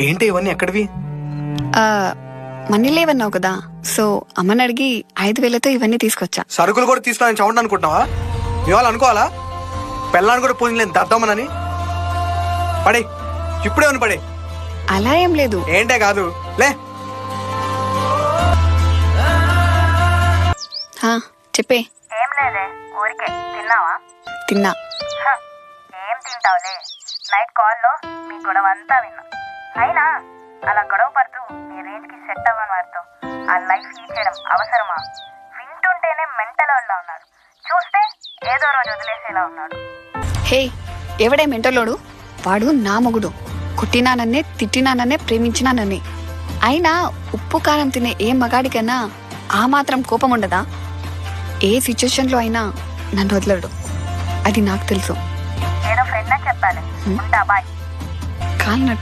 ఏంటి ఇవన్నీ ఎక్కడివి? మనీ లేవన్నావు కదా, సో అమ్మని అడిగి 5,000తో ఇవన్నీ తీసుకొచ్చా. సరుకులు కూడా తీసుకుని చవండి అనుకుంటున్నావా? మీ వాళ్ళు అనుకోవాలా? పెళ్ళాన్ని కూడా పూజ లేదు దద్దామనని. పడే ఇప్పుడే ఉంది పడే. అలా ఏం లేదు. ఏంటే కాదు లే. చెప్పే. ఏం లేదే, ఊరికే. తిన్నావా? తిన్నా. ఏం తింటావులే, నైట్ కాల్లో మీ గొడవ అంతా విన్నా. అయినా అలా గొడవ పడుతూ మీ రేంజ్ కి సెట్ అవ్వని వారితో ఆ లైఫ్ లీడ్ చేయడం అవసరమా? వింటుంటేనే మెంటల్ వాళ్ళ ఉన్నాడు, చూస్తే ఏదో రోజు వదిలేసేలా ఉన్నాడు. హే, ఎవడే మెంటలోడు? వాడు నా మొగుడు. కొట్టినానన్నే, తిట్టినానన్నే, ప్రేమించినానన్నే. అయినా ఉప్పు కారం తినే ఏ మగాడికైనా ఆ మాత్రం కోపం ఉండదా? ఏ సిచ్యువేషన్లో అయినా నన్ను వదలడు, అది నాకు తెలుసు. ఏదో ఫ్రెండ్ అని చెప్పాలి. ఉంటా, బాయ్. కాలినట్టు